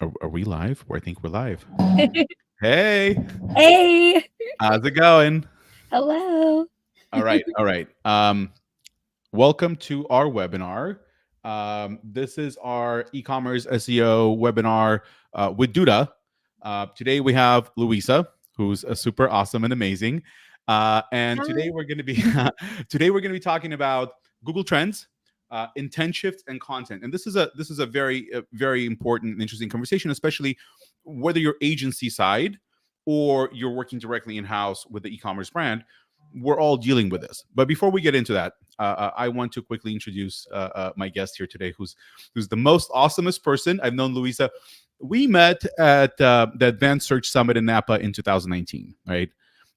Are we live? I think we're live. Hey, Hey, how's it going? hello. All right, all right. Welcome to our webinar. This is our e-commerce SEO webinar with Duda. Today we have Luisa, who's super awesome and amazing. And Hi. today we're going to be talking about Google Trends, intent shifts, and content. And this is a very important and interesting conversation, especially whether you're agency side or you're working directly in house with the e-commerce brand. We're all dealing with this. But before we get into that, I want to quickly introduce my guest here today, who's the most awesomest person I've known. Luisa, we met at the Advanced Search Summit in Napa in 2019, right?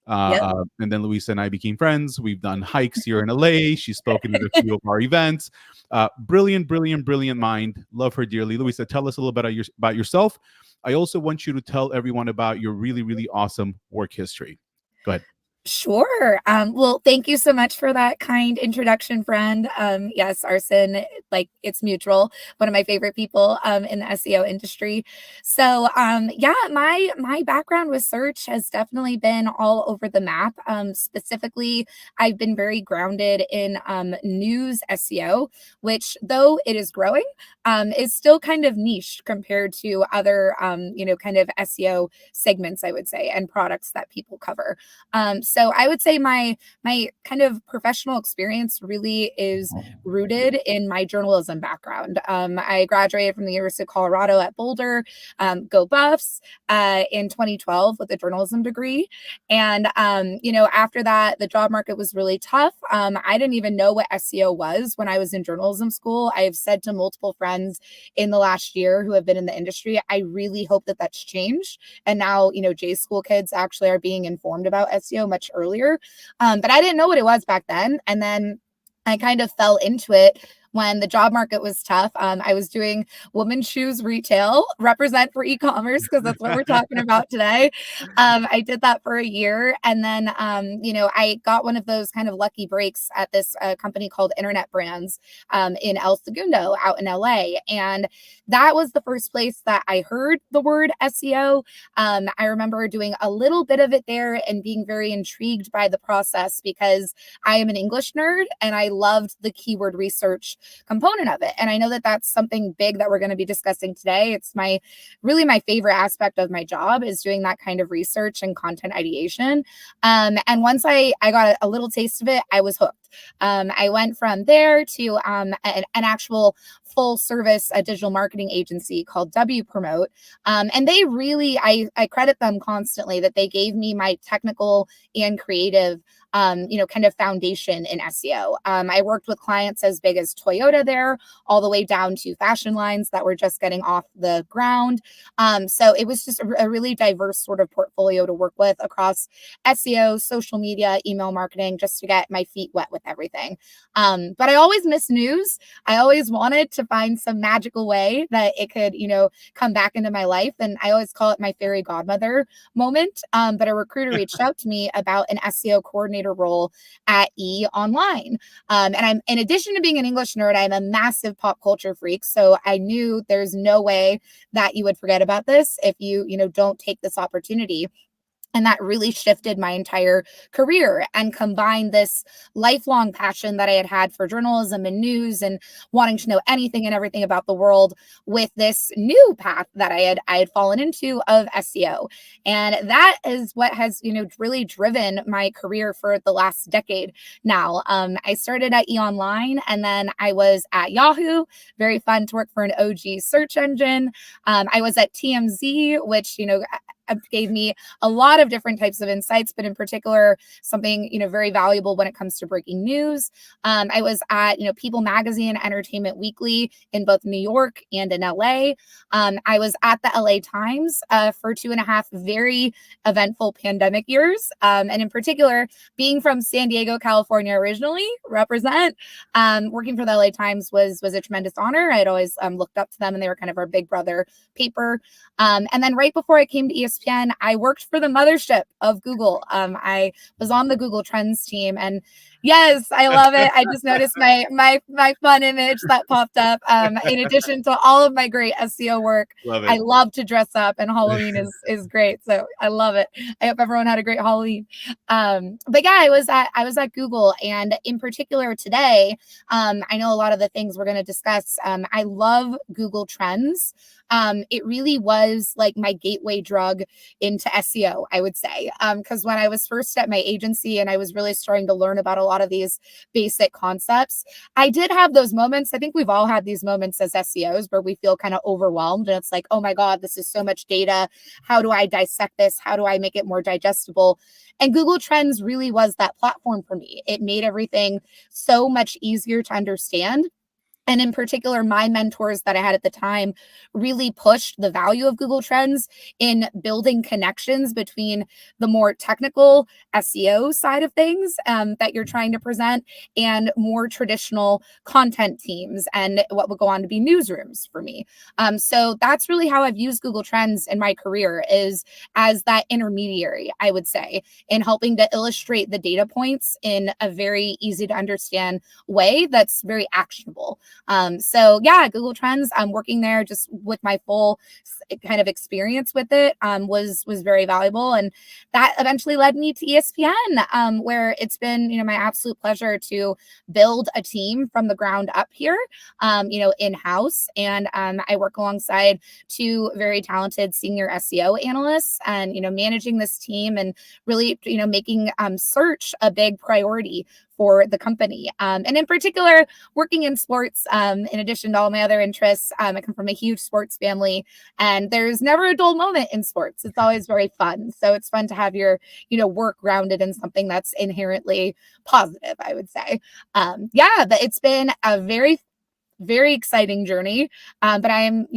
Yep. And then Luisa and I became friends. We've done hikes here in LA. She's spoken at a few of our events. Brilliant mind. Love her dearly. Luisa, tell us a little bit about yourself. I also want you to tell everyone about your really awesome work history. Go ahead. Sure. Well, thank you so much for that kind introduction, friend. Yes, Arson, like it's mutual. One of my favorite people in the SEO industry. So, yeah, my background with search has definitely been all over the map. Specifically, I've been very grounded in news SEO, which though it is growing, is still kind of niche compared to other, kind of SEO segments, I would say, and products that people cover. So I would say my kind of professional experience really is rooted in my journalism background. I graduated from the University of Colorado at Boulder, go Buffs, in 2012 with a journalism degree. And after that, the job market was really tough. I didn't even know what SEO was when I was in journalism school. I have said to multiple friends in the last year who have been in the industry, I really hope that that's changed. And now, J school kids actually are being informed about SEO much earlier. But I didn't know what it was back then. And then I kind of fell into it when the job market was tough. I was doing women's shoes retail, represent for e-commerce, because that's what we're talking about today. I did that for a year. And then, I got one of those kind of lucky breaks at this company called Internet Brands in El Segundo out in LA. And that was the first place that I heard the word SEO. I remember doing a little bit of it there and being very intrigued by the process because I am an English nerd and I loved the keyword research component of it. And I know that that's something big that we're going to be discussing today. It's my favorite aspect of my job is doing that kind of research and content ideation. And once I got a little taste of it, I was hooked. I went from there to an actual full service digital marketing agency called W Promote. And they really, I credit them constantly that they gave me my technical and creative kind of foundation in SEO. I worked with clients as big as Toyota there, all the way down to fashion lines that were just getting off the ground. So it was just a really diverse sort of portfolio to work with across SEO, social media, email marketing, just to get my feet wet with everything. But I always miss news. I always wanted to find some magical way that it could, come back into my life. And I always call it my fairy godmother moment. But a recruiter reached out to me about an SEO coordinator role at eOnline. And I'm, in addition to being an English nerd, I'm a massive pop culture freak. So I knew there's no way that you would forget about this if you don't take this opportunity. And that really shifted my entire career and combined this lifelong passion that I had had for journalism and news and wanting to know anything and everything about the world with this new path that I had fallen into of SEO. And that is what has, really driven my career for the last decade now. I started at eOnline and then I was at Yahoo. Very fun to work for an OG search engine. I was at TMZ, which, gave me a lot of different types of insights, but in particular, something, very valuable when it comes to breaking news. I was at, People Magazine, Entertainment Weekly in both New York and in LA. I was at the LA Times for 2.5 very eventful pandemic years. And in particular, being from San Diego, California originally, represent, working for the LA Times was a tremendous honor. I had always looked up to them and they were kind of our big brother paper. And then right before I came to ESPN, I worked for the mothership of Google. I was on the Google Trends team. And Yes, I love it. I just noticed my fun image that popped up. In addition to all of my great SEO work, Love I it. love to dress up, and Halloween is great. So I love it. I hope everyone had a great Halloween. But yeah, I was at Google, and in particular today, I know a lot of the things we're going to discuss. I love Google Trends. It really was like my gateway drug into SEO, I would say. Because when I was first at my agency and I was really starting to learn about a lot of these basic concepts, I did have those moments. I think we've all had these moments as SEOs where we feel kind of overwhelmed and it's like, oh my God, this is so much data. How do I dissect this? How do I make it more digestible? And Google Trends really was that platform for me. It made everything so much easier to understand. And in particular, my mentors that I had at the time really pushed the value of Google Trends in building connections between the more technical SEO side of things that you're trying to present and more traditional content teams and what would go on to be newsrooms for me. So that's really how I've used Google Trends in my career, is as that intermediary, I would say, in helping to illustrate the data points in a very easy to understand way that's very actionable. So yeah, Google Trends, working there just with my full kind of experience with it, was very valuable. And that eventually led me to ESPN, where it's been, my absolute pleasure to build a team from the ground up here, in-house. And I work alongside two very talented senior SEO analysts and, managing this team and really, making search a big priority for the company. And in particular, working in sports, in addition to all my other interests, I come from a huge sports family, and there's never a dull moment in sports. It's always very fun. So it's fun to have your, work grounded in something that's inherently positive, I would say. But it's been a very, very exciting journey. But I'm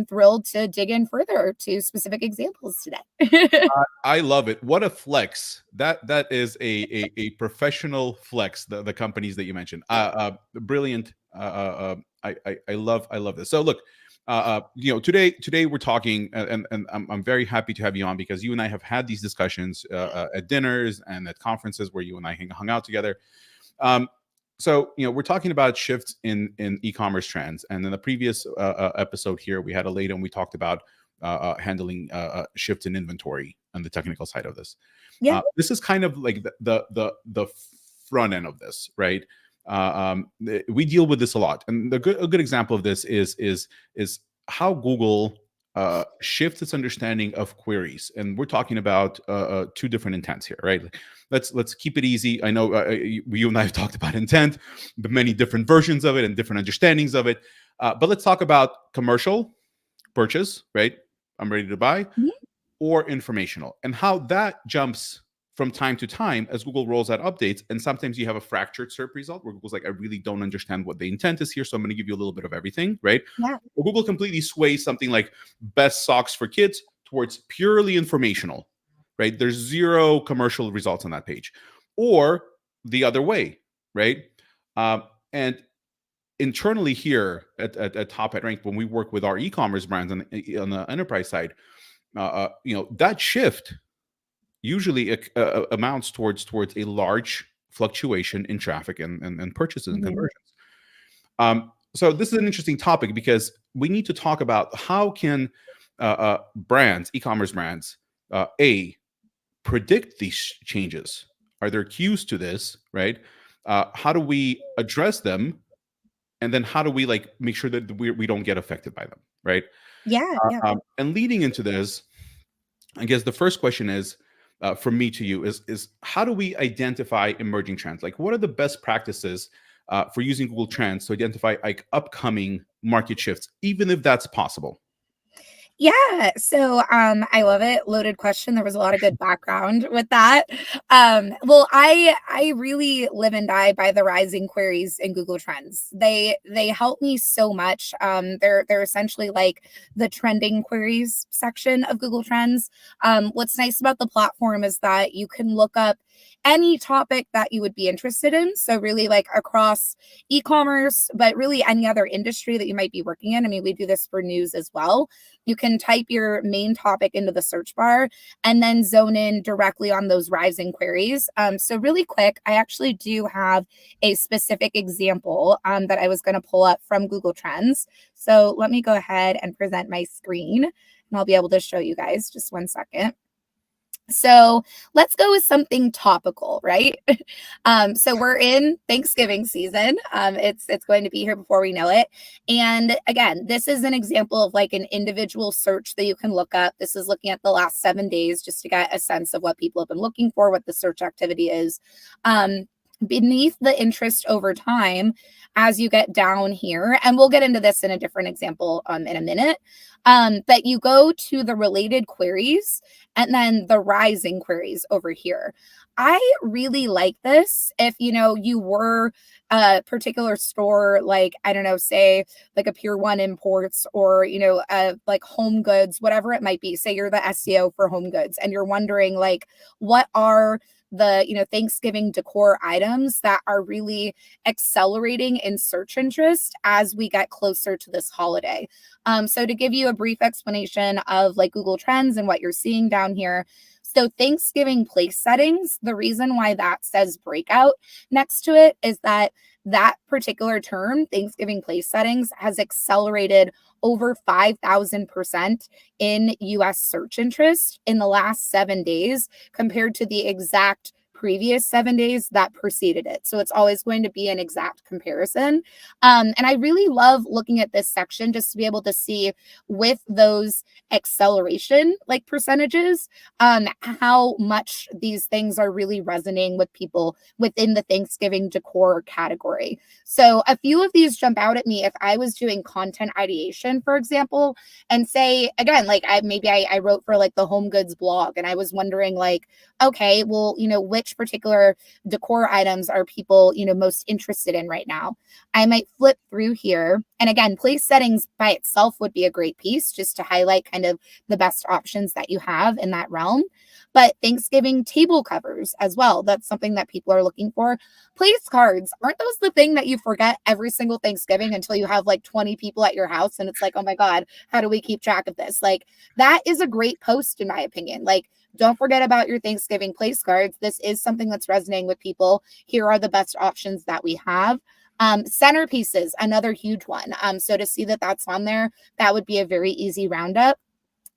thrilled to dig in further to specific examples today. I love it. What a flex. That is a professional flex, the companies that you mentioned. Brilliant. I love this. So look, today we're talking, and I'm very happy to have you on, because you and I have had these discussions at dinners and at conferences where you and I hung out together. So we're talking about shifts in e-commerce trends, and in the previous episode here, we had a lady and we talked about handling shifts in inventory and the technical side of this. Yeah. This is kind of like the front end of this, right? We deal with this a lot, and a good example of this is how Google shifts its understanding of queries. And we're talking about two different intents here, right? Let's keep it easy. I know you and I have talked about intent, the many different versions of it and different understandings of it. But let's talk about commercial, purchase, right? I'm ready to buy, or informational, and how that jumps from time to time as Google rolls out updates. And sometimes you have a fractured SERP result where Google's like, I really don't understand what the intent is here, so I'm going to give you a little bit of everything, right? Yeah. Or Google completely sways something like best socks for kids towards purely informational, right? There's zero commercial results on that page. Or the other way, right? And internally here at Top Hat Rank, when we work with our e-commerce brands on the enterprise side, that shift usually amounts towards a large fluctuation in traffic and purchases and conversions. So this is an interesting topic, because we need to talk about how can brands, e-commerce brands, predict these changes. Are there cues to this, right? How do we address them? And then how do we make sure that we don't get affected by them, right? Yeah. And leading into this, I guess the first question is, from me to you, is how do we identify emerging trends? Like, what are the best practices for using Google Trends to identify upcoming market shifts, even if that's possible? Yeah. So I love it. Loaded question. There was a lot of good background with that. Well, I really live and die by the rising queries in Google Trends. They help me so much. They're essentially like the trending queries section of Google Trends. What's nice about the platform is that you can look up any topic that you would be interested in. So really like across e-commerce, but really any other industry that you might be working in. I mean, we do this for news as well. You can type your main topic into the search bar and then zone in directly on those rising queries. So really quick, I actually do have a specific example that I was going to pull up from Google Trends. So let me go ahead and present my screen and I'll be able to show you guys. Just one second. So let's go with something topical, right? So we're in Thanksgiving season. It's going to be here before we know it. And again, this is an example of like an individual search that you can look up. This is looking at the last 7 days just to get a sense of what people have been looking for, what the search activity is. Beneath the interest over time, as you get down here, and we'll get into this in a different example in a minute, but you go to the related queries and then the rising queries over here. I really like this. If you were a particular store, like, I don't know, say like a Pier 1 Imports or like Home Goods, whatever it might be. Say you're the SEO for Home Goods and you're wondering like, what are the Thanksgiving decor items that are really accelerating in search interest as we get closer to this holiday. So to give you a brief explanation of like Google Trends and what you're seeing down here. So Thanksgiving place settings, the reason why that says breakout next to it is that particular term, Thanksgiving place settings, has accelerated over 5,000% in US search interest in the last 7 days compared to the exact previous 7 days that preceded it. So it's always going to be an exact comparison. And I really love looking at this section just to be able to see with those acceleration like percentages, how much these things are really resonating with people within the Thanksgiving decor category. So a few of these jump out at me if I was doing content ideation, for example, and say, again, like I wrote for like the Home Goods blog and I was wondering like, okay, well, which particular decor items are people, most interested in right now? I might flip through here. And again, place settings by itself would be a great piece just to highlight kind of the best options that you have in that realm. But Thanksgiving table covers as well. That's something that people are looking for. Place cards, aren't those the thing that you forget every single Thanksgiving until you have like 20 people at your house? And it's like, oh my God, how do we keep track of this? Like, that is a great post, in my opinion. Like, don't forget about your Thanksgiving place cards. This is something that's resonating with people. Here are the best options that we have. Centerpieces, another huge one. So to see that that's on there, that would be a very easy roundup.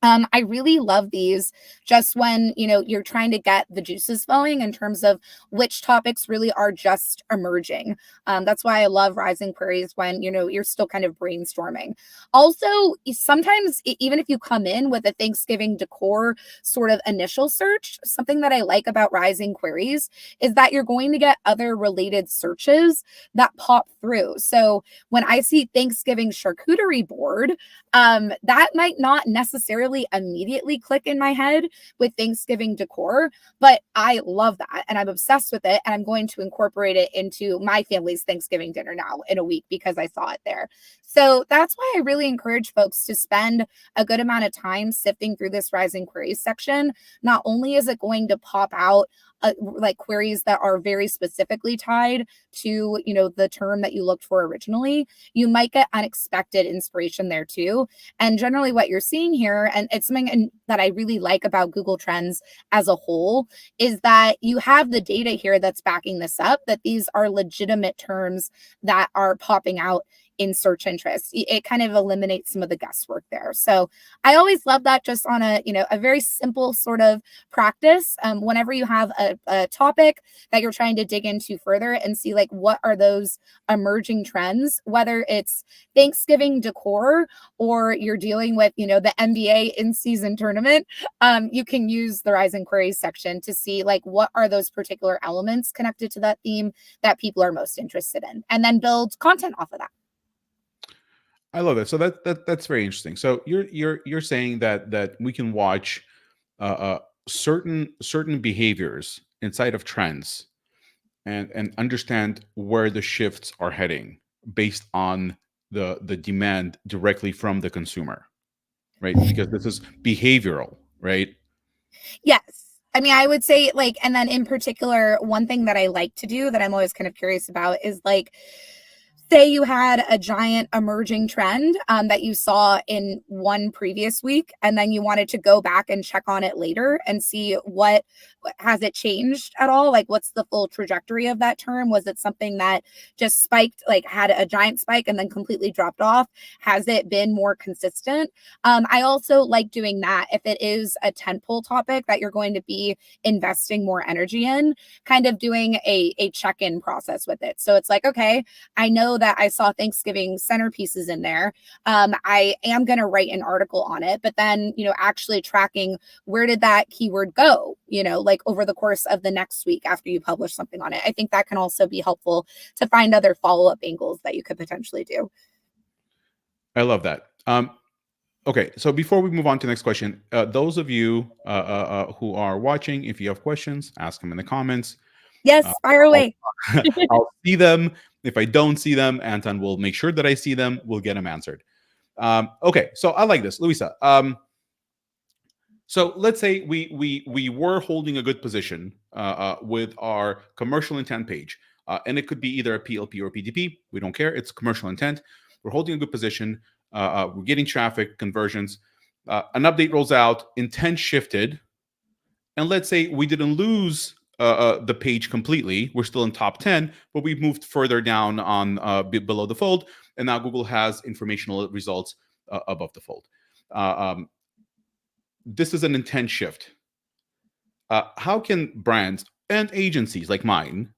I really love these just when, you're trying to get the juices flowing in terms of which topics really are just emerging. That's why I love rising queries when, you're still kind of brainstorming. Also, sometimes even if you come in with a Thanksgiving decor sort of initial search, something that I like about rising queries is that you're going to get other related searches that pop through. So when I see Thanksgiving charcuterie board, that might not necessarily immediately click in my head with Thanksgiving decor, but I love that and I'm obsessed with it. And I'm going to incorporate it into my family's Thanksgiving dinner now in a week because I saw it there. So that's why I really encourage folks to spend a good amount of time sifting through this rising queries section. Not only is it going to pop out like queries that are very specifically tied to, the term that you looked for originally, you might get unexpected inspiration there too. And generally what you're seeing here, and it's something that I really like about Google Trends as a whole, is that you have the data here that's backing this up, that these are legitimate terms that are popping out in search interest. It kind of eliminates some of the guesswork there. So I always love that just on a very simple sort of practice. Whenever you have a topic that you're trying to dig into further and see like what are those emerging trends, whether it's Thanksgiving decor or you're dealing with, the NBA in-season tournament, you can use the rising queries section to see like what are those particular elements connected to that theme that people are most interested in, and then build content off of that. I love it. So that's very interesting. So you're saying that we can watch certain behaviors inside of trends and understand where the shifts are heading based on the demand directly from the consumer, right? Because this is behavioral, right? Yes. I mean, I would say like, and then in particular, one thing that I like to do that I'm always kind of curious about is like, say you had a giant emerging trend that you saw in one previous week, and then you wanted to go back and check on it later and see what has it changed at all? Like, what's the full trajectory of that term? Was it something that just spiked, like had a giant spike and then completely dropped off? Has it been more consistent? I also like doing that if it is a tentpole topic that you're going to be investing more energy in, kind of doing a check-in process with it. So it's like, okay, I know that I saw Thanksgiving centerpieces in there. I am going to write an article on it, but then, actually tracking where did that keyword go, like over the course of the next week after you publish something on it. I think that can also be helpful to find other follow-up angles that you could potentially do. I love that. Okay, so before we move on to the next question, those of you who are watching, if you have questions, ask them in the comments. Yes, fire away. I'll see them. If I don't see them, Anton will make sure that I see them. We'll get them answered. Okay, so I like this, Luisa. So let's say we were holding a good position with our commercial intent page, and it could be either a PLP or PTP. We don't care. It's commercial intent. We're holding a good position. We're getting traffic, conversions. An update rolls out. Intent shifted, and let's say we didn't lose the page completely. We're still in top 10, but we've moved further down on below the fold, and now Google has informational results above the fold. This is an intent shift. How can brands and agencies like mine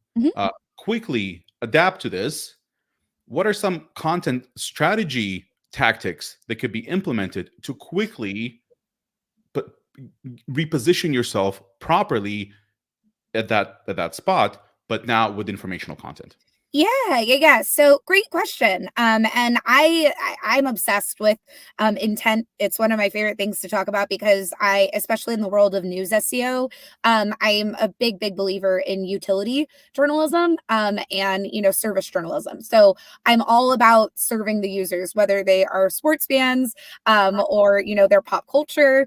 quickly adapt to this? What are some content strategy tactics that could be implemented to quickly reposition yourself properly at that spot, but now with informational content? Yeah. So great question. And I'm obsessed with intent. It's one of my favorite things to talk about because especially in the world of news SEO, I'm a big believer in utility journalism and service journalism. So I'm all about serving the users, whether they are sports fans or they're pop culture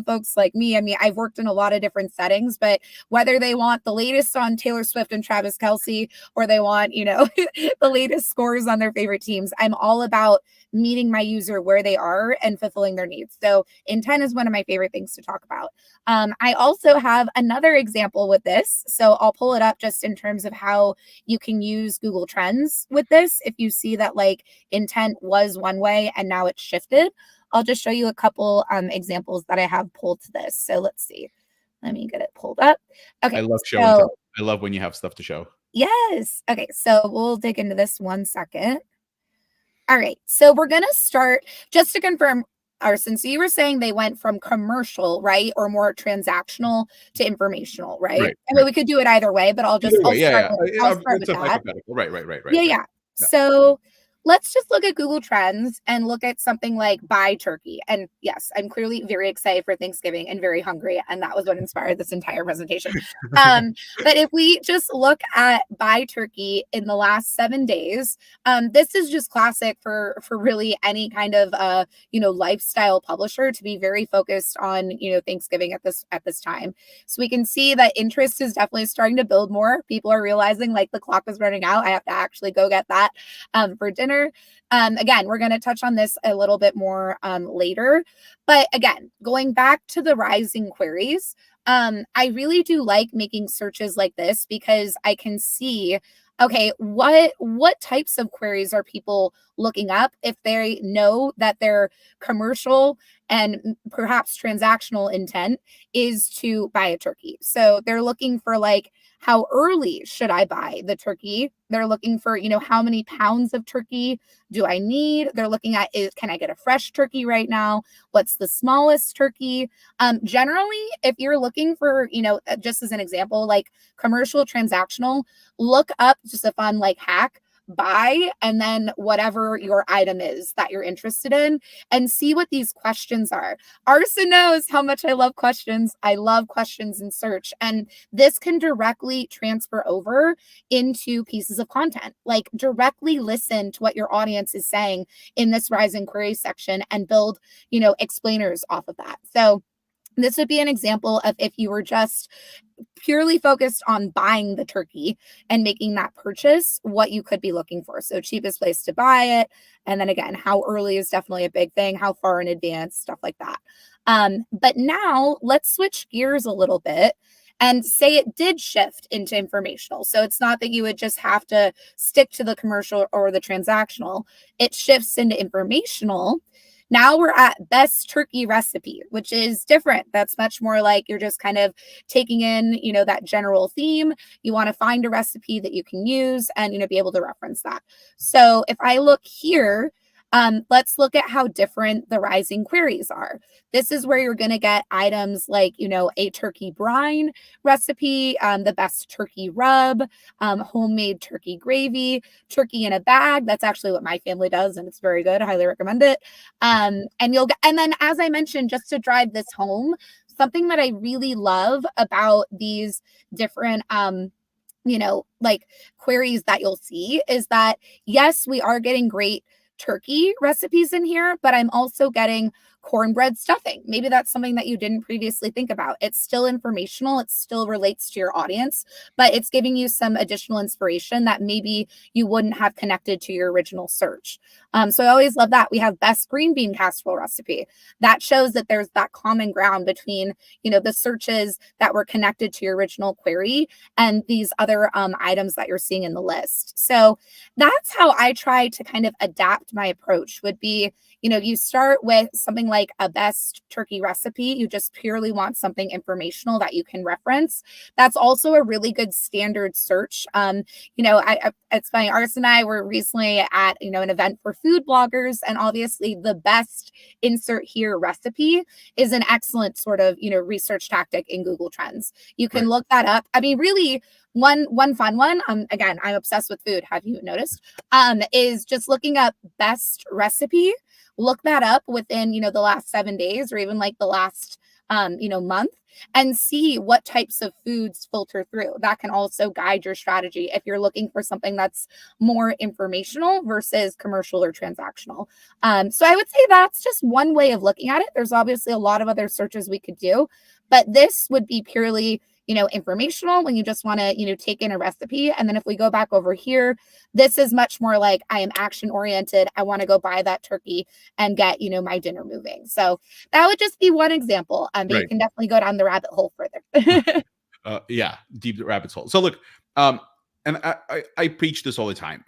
folks like me. I mean, I've worked in a lot of different settings, but whether they want the latest on Taylor Swift and Travis Kelce, or they want the latest scores on their favorite teams, I'm all about meeting my user where they are and fulfilling their needs. So intent is one of my favorite things to talk about. I also have another example with this. So I'll pull it up just in terms of how you can use Google Trends with this. If you see that like intent was one way and now it's shifted, I'll just show you a couple examples that I have pulled to this. So let's see. Let me get it pulled up. Okay. I love showing. I love when you have stuff to show. Yes. Okay. So we'll dig into this 1 second. All right. So we're going to start just to confirm, Arsen. So you were saying they went from commercial, right? Or more transactional to informational, right? I mean, we could do it either way, but I'll start with that. Right. Yeah. So let's just look at Google Trends and look at something like buy turkey. And yes, I'm clearly very excited for Thanksgiving and very hungry. And that was what inspired this entire presentation. But if we just look at buy turkey in the last 7 days, this is just classic for really any kind of lifestyle publisher to be very focused on Thanksgiving at this time. So we can see that interest is definitely starting to build more. People are realizing like the clock is running out. I have to actually go get that for dinner. Again, we're going to touch on this a little bit more later. But again, going back to the rising queries, I really do like making searches like this because I can see, okay, what types of queries are people looking up if they know that their commercial and perhaps transactional intent is to buy a turkey. So they're looking for like, how early should I buy the turkey? They're looking for, how many pounds of turkey do I need? They're looking at, can I get a fresh turkey right now? What's the smallest turkey? Generally, if you're looking for, just as an example, like commercial, transactional, look up just a fun like hack, buy, and then whatever your item is that you're interested in, and see what these questions are. Arsen knows how much I love questions. I love questions in search, and this can directly transfer over into pieces of content. Like directly listen to what your audience is saying in this rise in query section and build, explainers off of that. So This would be an example of if you were just purely focused on buying the turkey and making that purchase, what you could be looking for. So cheapest place to buy it. And then again, how early is definitely a big thing, how far in advance, stuff like that. But now let's switch gears a little bit and say it did shift into informational. So it's not that you would just have to stick to the commercial or the transactional. It shifts into informational. Now we're at best turkey recipe, which is different. That's much more like you're just kind of taking in, that general theme. You want to find a recipe that you can use and, be able to reference that. So if I look here, let's look at how different the rising queries are. This is where you're going to get items like, a turkey brine recipe, the best turkey rub, homemade turkey gravy, turkey in a bag. That's actually what my family does, and it's very good. I highly recommend it. And then, as I mentioned, just to drive this home, something that I really love about these different queries that you'll see is that, yes, we are getting great turkey recipes in here, but I'm also getting cornbread stuffing. Maybe that's something that you didn't previously think about. It's still informational. It still relates to your audience, but it's giving you some additional inspiration that maybe you wouldn't have connected to your original search. So I always love that. We have best green bean casserole recipe. That shows that there's that common ground between, the searches that were connected to your original query and these other items that you're seeing in the list. So that's how I try to kind of adapt my approach. Would be, you start with something like a best turkey recipe. You just purely want something informational that you can reference. That's also a really good standard search. It's funny, Ars and I were recently at, an event for food bloggers, and obviously the best insert here recipe is an excellent sort of, research tactic in Google Trends. You can look that up. I mean, really, one fun one, again, I'm obsessed with food, have you noticed, is just looking up best recipe. Look that up within, the last 7 days or even like the last, month, and see what types of foods filter through. That can also guide your strategy if you're looking for something that's more informational versus commercial or transactional. So I would say that's just one way of looking at it. There's obviously a lot of other searches we could do, but this would be purely informational when you just want to, take in a recipe. And then if we go back over here, this is much more like I am action oriented. I want to go buy that turkey and get, my dinner moving. So that would just be one example. But you can definitely go down the rabbit hole further. Deep rabbit hole. So look, and I preach this all the time.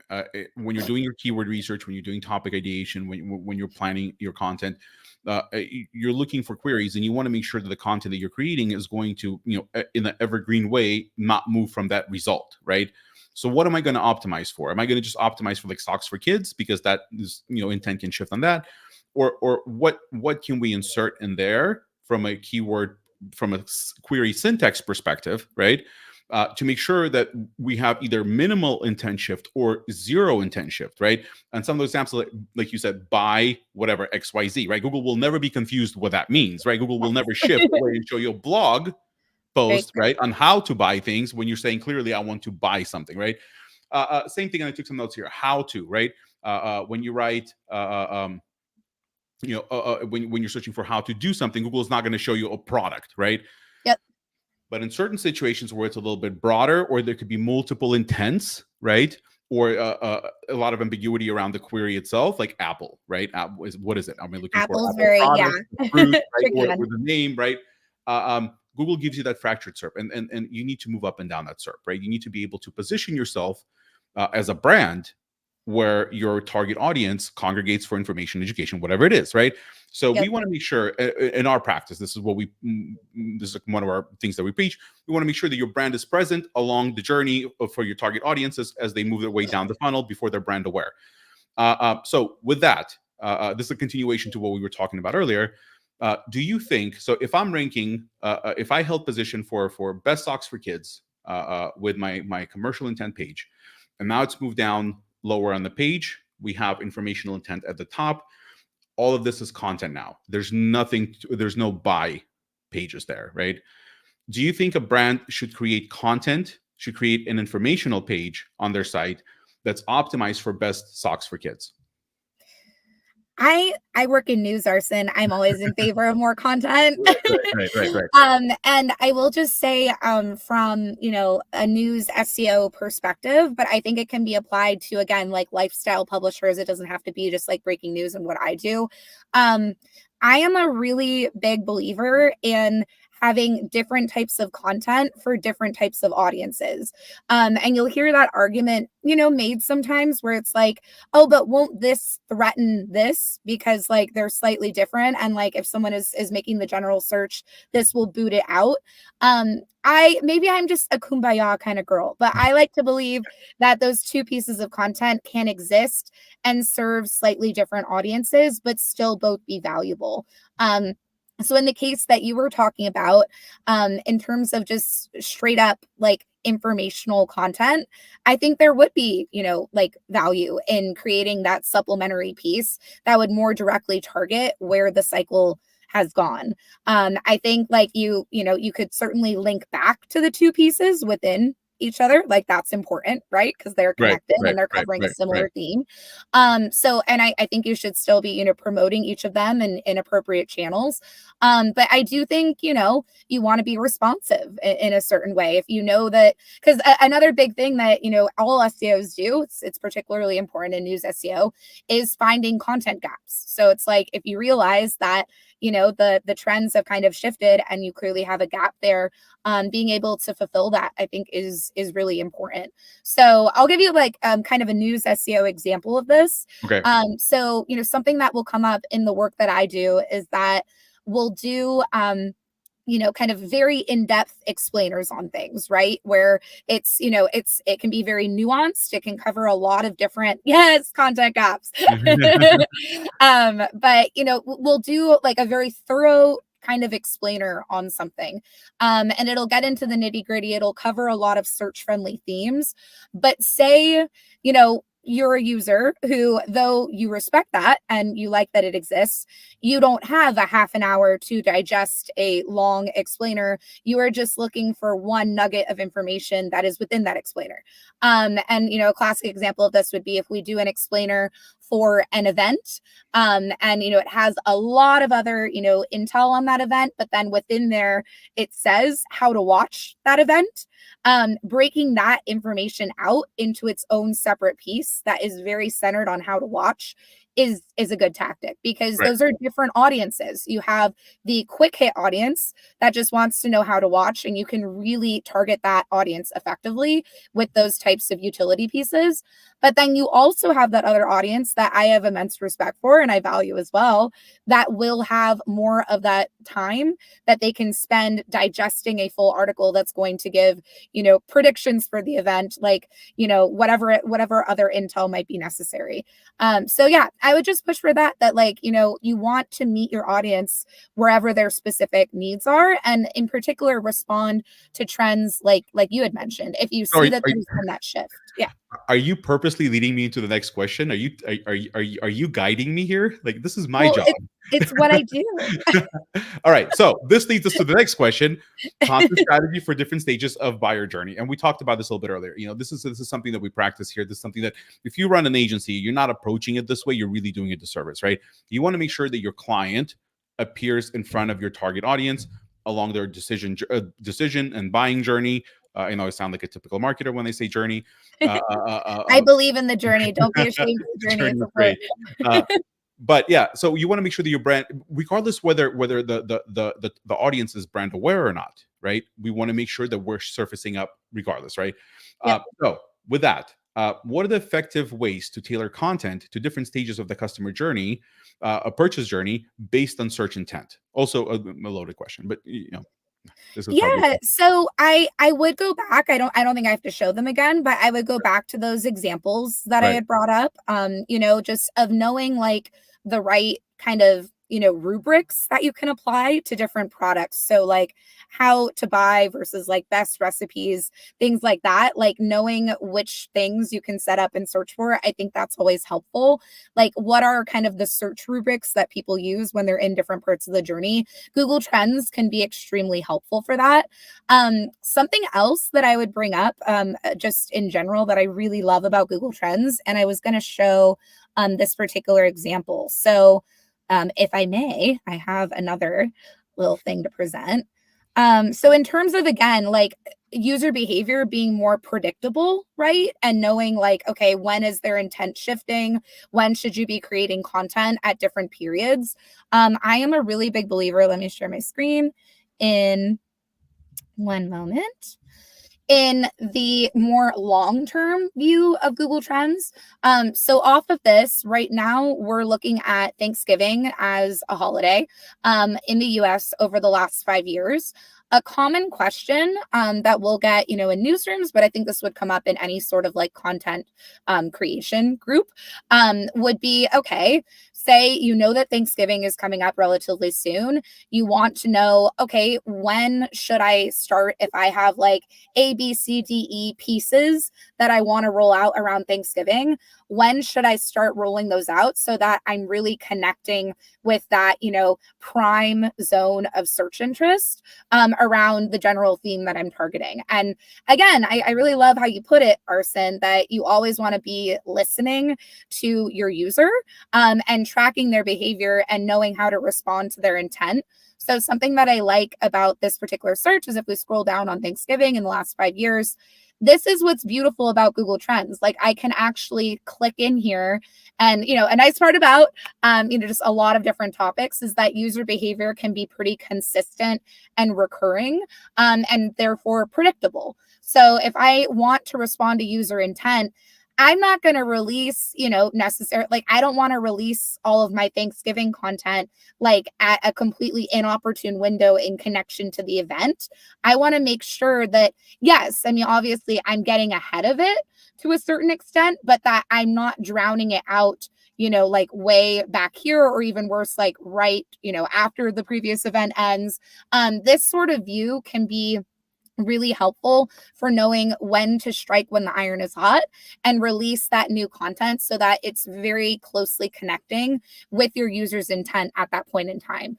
When you're doing your keyword research, when you're doing topic ideation, when you're planning your content, you're looking for queries, and you want to make sure that the content that you're creating is going to, in an evergreen way, not move from that result, right? So what am I going to optimize for? Am I going to just optimize for like stocks for kids because that is, intent can shift on that, or what can we insert in there from a keyword, from a query syntax perspective, right? To make sure that we have either minimal intent shift or zero intent shift, right? And some of those examples, like you said, buy whatever XYZ, right? Google will never be confused what that means, right? Google will never shift where you show your blog post, right, on how to buy things when you're saying clearly, I want to buy something, right? Same thing, and I took some notes here. How to, right? When you write, when you're searching for how to do something, Google is not going to show you a product, right? Yep. But in certain situations where it's a little bit broader, or there could be multiple intents, right? Or a lot of ambiguity around the query itself, like Apple, right? What is it? Am I looking Apple's for Apple products, fruit, right? or the name, right? Google gives you that fractured SERP, and you need to move up and down that SERP, right? You need to be able to position yourself as a brand where your target audience congregates for information, education, whatever it is, right? So we want to make sure in our practice, this is one of our things that we preach. We want to make sure that your brand is present along the journey for your target audiences as they move their way down the funnel before they're brand aware. So with that, this is a continuation to what we were talking about earlier. Do you think, so if I'm ranking, if I held position for best stocks for kids with my commercial intent page, and now it's moved down lower on the page, we have informational intent at the top. All of this is content now. There's no buy pages there, right? Do you think a brand should create content, should create an informational page on their site that's optimized for best socks for kids? I work in news, Arson. I'm always in favor of more content. Right. And I will just say, from, a news SEO perspective, but I think it can be applied to, again, like lifestyle publishers. It doesn't have to be just like breaking news and what I do. Um, I am a really big believer in having different types of content for different types of audiences. And you'll hear that argument, made sometimes where it's like, oh, but won't this threaten this? Because like they're slightly different. And like if someone is making the general search, this will boot it out. I'm just a kumbaya kind of girl, but I like to believe that those two pieces of content can exist and serve slightly different audiences, but still both be valuable. So in the case that you were talking about, in terms of just straight up like informational content, I think there would be, like value in creating that supplementary piece that would more directly target where the cycle has gone. I think like you could certainly link back to the two pieces within each other. Like that's important, right? Because they're connected and they're covering a similar theme. And I think you should still be, promoting each of them in appropriate channels. But I do think, you want to be responsive in a certain way. If you know that, because another big thing that, all SEOs do, it's particularly important in news SEO, is finding content gaps. So it's like, if you realize that, the trends have kind of shifted and you clearly have a gap there, being able to fulfill that, I think is really important. So I'll give you like kind of a news SEO example of this. Okay. So, something that will come up in the work that I do is that we'll do kind of very in-depth explainers on things, right? Where it can be very nuanced. It can cover a lot of different, yes, content gaps. But we'll do like a very thorough kind of explainer on something. And it'll get into the nitty-gritty. It'll cover a lot of search-friendly themes. But say, you're a user who, though you respect that and you like that it exists, you don't have a half an hour to digest a long explainer. You are just looking for one nugget of information that is within that explainer. And, a classic example of this would be if we do an explainer for an event, and, it has a lot of other, intel on that event, but then within there, it says how to watch that event. Breaking that information out into its own separate piece that is very centered on how to watch is a good tactic, because those are different audiences. You have the quick hit audience that just wants to know how to watch, and you can really target that audience effectively with those types of utility pieces. But then you also have that other audience that I have immense respect for and I value as well, that will have more of that time that they can spend digesting a full article that's going to give, predictions for the event, like, whatever other intel might be necessary. So yeah, I would just push for that like, you want to meet your audience wherever their specific needs are, and in particular respond to trends like you had mentioned. If you see that there's been that shift. Yeah. Are you purposely leading me into the next question? Are you guiding me here? Like, this is my job. It's what I do. All right. So this leads us to the next question: content strategy for different stages of buyer journey. And we talked about this a little bit earlier. This is something that we practice here. This is something that if you run an agency, you're not approaching it this way, you're really doing a disservice, right? You want to make sure that your client appears in front of your target audience along their decision and buying journey. I know I sound like a typical marketer when they say journey. I believe in the journey. Don't be ashamed of the journey. It's great. But yeah, so you want to make sure that your brand, regardless whether the audience is brand aware or not, right? We want to make sure that we're surfacing up regardless, right? Yeah. So with that, what are the effective ways to tailor content to different stages of the customer journey, a purchase journey, based on search intent? Also a loaded question, but so I would go back. I don't think I have to show them again, but I would go back to those examples that I had brought up. Just of knowing like the right kind of rubrics that you can apply to different products. So like how to buy versus like best recipes, things like that, like knowing which things you can set up and search for. I think that's always helpful. Like what are kind of the search rubrics that people use when they're in different parts of the journey? Google Trends can be extremely helpful for that. Something else that I would bring up, just in general, that I really love about Google Trends, and I was going to show this particular example. So if I may, I have another little thing to present. So in terms of, again, like user behavior being more predictable, right? And knowing like, okay, when is their intent shifting? When should you be creating content at different periods? I am a really big believer. Let me share my screen in one moment. In the more long-term view of Google Trends. So off of this, right now, we're looking at Thanksgiving as a holiday in the US over the last 5 years. A common question that we'll get, in newsrooms, but I think this would come up in any sort of like content creation group would be, okay, say that Thanksgiving is coming up relatively soon. You want to know, okay, when should I start if I have like A, B, C, D, E pieces that I want to roll out around Thanksgiving? When should I start rolling those out so that I'm really connecting with that, prime zone of search interest around the general theme that I'm targeting? And again, I really love how you put it, Arsen, that you always want to be listening to your user and tracking their behavior and knowing how to respond to their intent. So something that I like about this particular search is if we scroll down on Thanksgiving in the last 5 years, this is what's beautiful about Google Trends. Like I can actually click in here and, a nice part about, just a lot of different topics is that user behavior can be pretty consistent and recurring and therefore predictable. So if I want to respond to user intent, I'm not going to release, necessarily, like I don't want to release all of my Thanksgiving content like at a completely inopportune window in connection to the event. I want to make sure that, yes, I mean, obviously I'm getting ahead of it to a certain extent, but that I'm not drowning it out, like way back here, or even worse, like right, after the previous event ends. This sort of view can be really helpful for knowing when to strike when the iron is hot and release that new content so that it's very closely connecting with your user's intent at that point in time.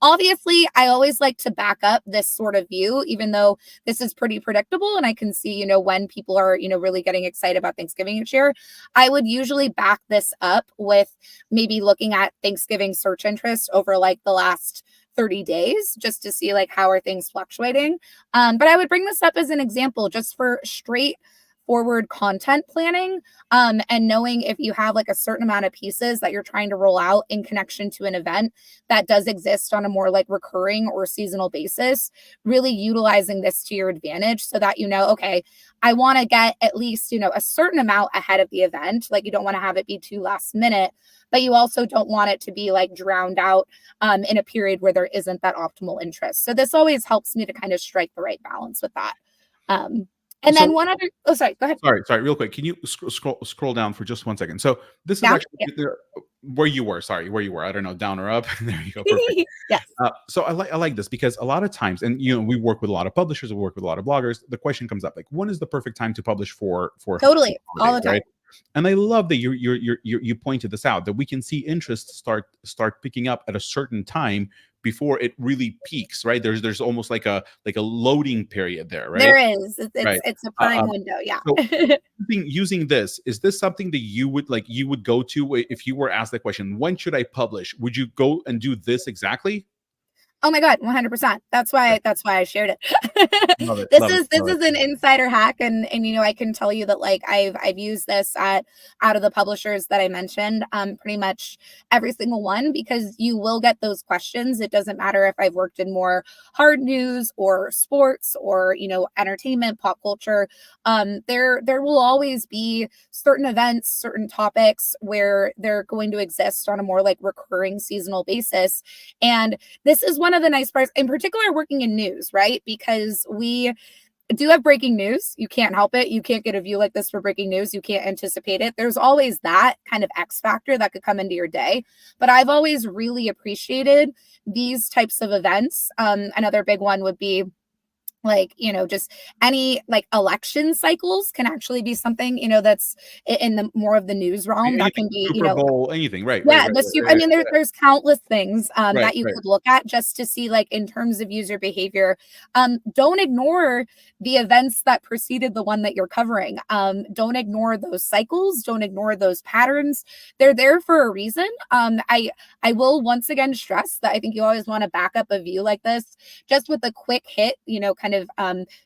Obviously, I always like to back up this sort of view, even though this is pretty predictable and I can see, when people are, really getting excited about Thanksgiving each year. I would usually back this up with maybe looking at Thanksgiving search interest over like the last 30 days just to see like how are things fluctuating. But I would bring this up as an example just for straightforward content planning and knowing if you have like a certain amount of pieces that you're trying to roll out in connection to an event that does exist on a more like recurring or seasonal basis, really utilizing this to your advantage so that, okay, I want to get at least, a certain amount ahead of the event. Like you don't want to have it be too last minute, but you also don't want it to be like drowned out in a period where there isn't that optimal interest. So this always helps me to kind of strike the right balance with that. And then one other, sorry, go ahead. Sorry, real quick. Can you scroll down for just 1 second? So this is actually where you were. Sorry, where you were. I don't know, down or up. There you go. Perfect. Yes. So I like this because a lot of times, and we work with a lot of publishers, we work with a lot of bloggers. The question comes up like, when is the perfect time to publish for totally all the time? Right? And I love that you pointed this out, that we can see interest start picking up at a certain time before it really peaks, right? There's almost like a loading period there, right? There is. It's a prime window, yeah. So using this, is this something that you would go to if you were asked the question, when should I publish? Would you go and do this exactly? Oh my God, 100%. That's why I shared it. This is an insider hack. And I can tell you that like I've used this out of the publishers that I mentioned, pretty much every single one, because you will get those questions. It doesn't matter if I've worked in more hard news or sports or, entertainment, pop culture. There will always be certain events, certain topics where they're going to exist on a more like recurring seasonal basis. And this is one of the nice parts, in particular, working in news, right? Because we do have breaking news. You can't help it. You can't get a view like this for breaking news. You can't anticipate it. There's always that kind of X factor that could come into your day. But I've always really appreciated these types of events. Another big one would be like, just any like election cycles can actually be something, that's in the more of the news realm that Anything, can be, Super Bowl, anything, right, right, yeah, right, the right, super. I right, mean, there's countless things right, that you right. could look at just to see, like, in terms of user behavior. Don't ignore the events that preceded the one that you're covering. Don't ignore those cycles. Don't ignore those patterns. They're there for a reason. I will once again stress that I think you always want to back up a view like this, just with a quick hit, kind of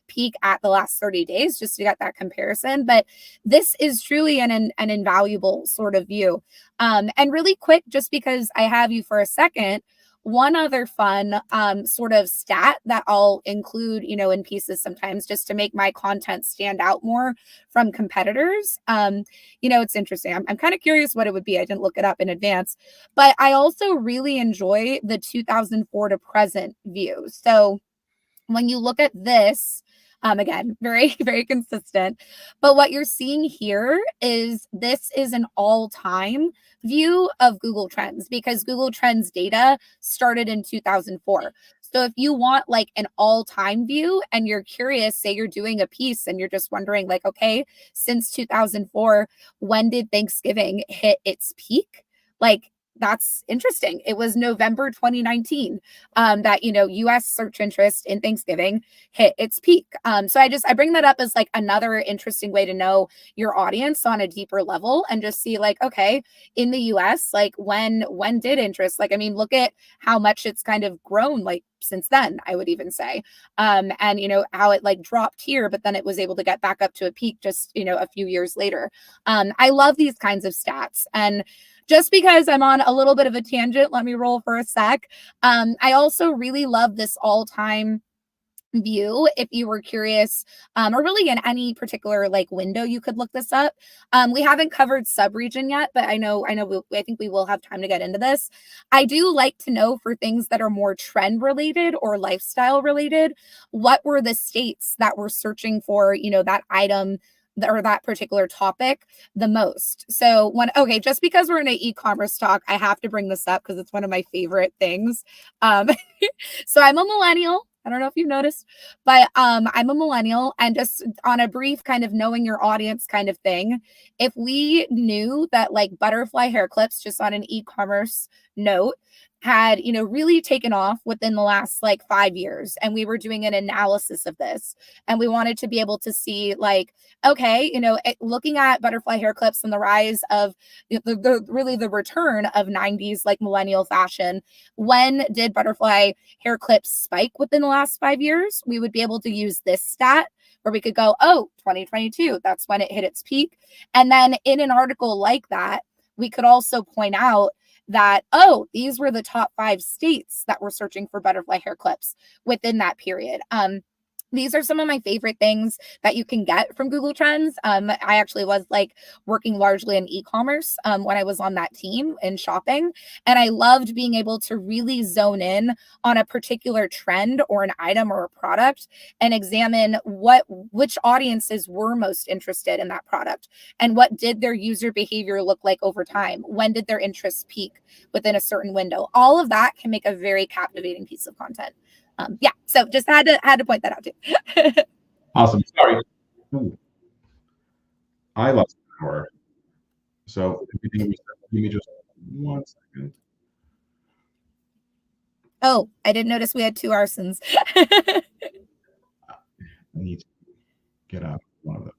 peek at the last 30 days, just to get that comparison. But this is truly an invaluable sort of view. And really quick, just because I have you for a second, one other fun sort of stat that I'll include, in pieces sometimes just to make my content stand out more from competitors. It's interesting. I'm kind of curious what it would be. I didn't look it up in advance, but I also really enjoy the 2004 to present view. So when you look at this, again, very, very consistent. But what you're seeing here is this is an all-time view of Google Trends because Google Trends data started in 2004. So if you want like an all-time view and you're curious, say you're doing a piece and you're just wondering like, okay, since 2004, when did Thanksgiving hit its peak? Like, that's interesting. It was November 2019 that U.S. search interest in Thanksgiving hit its peak. So I bring that up as like another interesting way to know your audience on a deeper level and just see like, okay, in the U.S., like when did interest, like, I mean, look at how much it's kind of grown like since then, I would even say, and how it like dropped here, but then it was able to get back up to a peak just a few years later. I love these kinds of stats. And just because I'm on a little bit of a tangent, let me roll for a sec. I also really love this all-time view if you were curious, or really in any particular like window you could look this up. We haven't covered subregion yet, but I think we will have time to get into this. I do like to know for things that are more trend related or lifestyle related, what were the states that were searching for that item or that particular topic the most. So just because we're in an e-commerce talk, I have to bring this up because it's one of my favorite things. So I'm a millennial. I don't know if you've noticed, but I'm a millennial, and just on a brief kind of knowing your audience kind of thing, if we knew that like butterfly hair clips, just on an e-commerce note, had really taken off within the last like 5 years, and we were doing an analysis of this, and we wanted to be able to see like, okay, looking at butterfly hair clips and the rise of really the return of 90s like millennial fashion, when did butterfly hair clips spike within the last 5 years? We would be able to use this stat where we could go, oh, 2022, that's when it hit its peak. And then in an article like that, we could also point out that, oh, these were the top 5 states that were searching for butterfly hair clips within that period. These are some of my favorite things that you can get from Google Trends. I actually was like working largely in e-commerce when I was on that team in shopping. And I loved being able to really zone in on a particular trend or an item or a product and examine which audiences were most interested in that product and what did their user behavior look like over time. When did their interests peak within a certain window? All of that can make a very captivating piece of content. So just had to point that out too. Awesome. Sorry. Ooh, I lost power. So if you give me just 1 second. Oh, I didn't notice we had 2 arsons. I need to get out of one of them.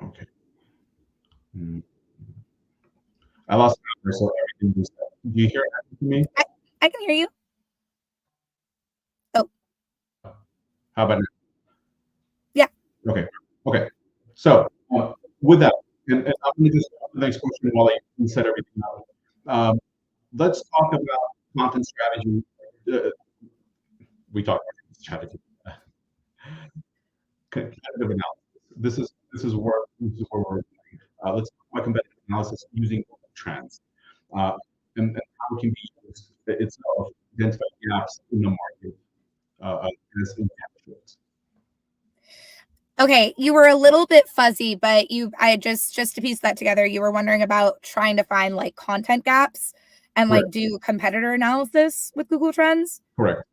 Okay. I lost power, so everything just. Do you hear that from me? I can hear you. How about now? Yeah. Okay. So with that, and I'm going to just the next question while I set everything up. Let's talk about content strategy. We talked about strategy. Competitive analysis. This is where we're. Let's talk about competitive analysis using trends, and how it can be used itself to identify gaps in the market as intentions. Okay, you were a little bit fuzzy, but I just to piece that together, you were wondering about trying to find like content gaps and like do competitor analysis with Google Trends. Correct.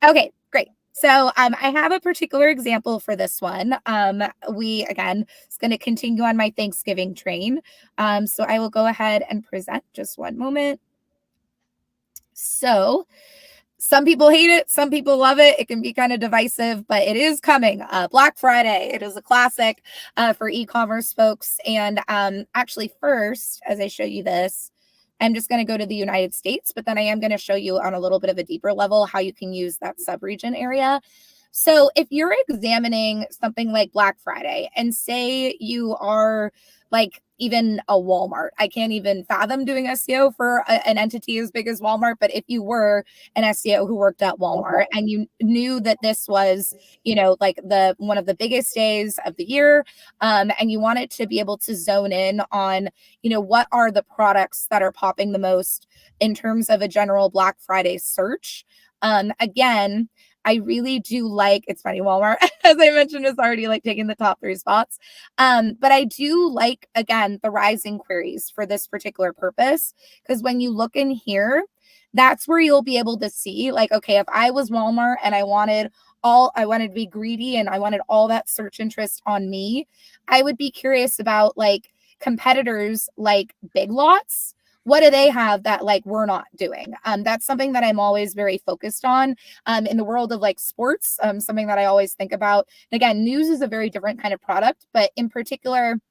Okay, great. So I have a particular example for this one. Again, it's going to continue on my Thanksgiving train. So I will go ahead and present. Just one moment. So some people hate it, some people love it. It can be kind of divisive, but it is coming. Black Friday. It is a classic for e-commerce folks. And actually, first, as I show you this, I'm just going to go to the United States, but then I am going to show you on a little bit of a deeper level how you can use that sub-region area. So if you're examining something like Black Friday and say you are like even a Walmart, I can't even fathom doing SEO for an entity as big as Walmart. But if you were an SEO who worked at Walmart and you knew that this was, like one of the biggest days of the year, and you wanted to be able to zone in on, what are the products that are popping the most in terms of a general Black Friday search. Again, I really do like, it's funny, Walmart, as I mentioned, is already like taking the top 3 spots. But I do like, again, the rising queries for this particular purpose, because when you look in here, that's where you'll be able to see like, okay, if I was Walmart and I wanted to be greedy and I wanted all that search interest on me, I would be curious about like competitors like Big Lots. What do they have that like we're not doing? That's something that I'm always very focused on in the world of like sports, something that I always think about. And again, news is a very different kind of product, but in particular,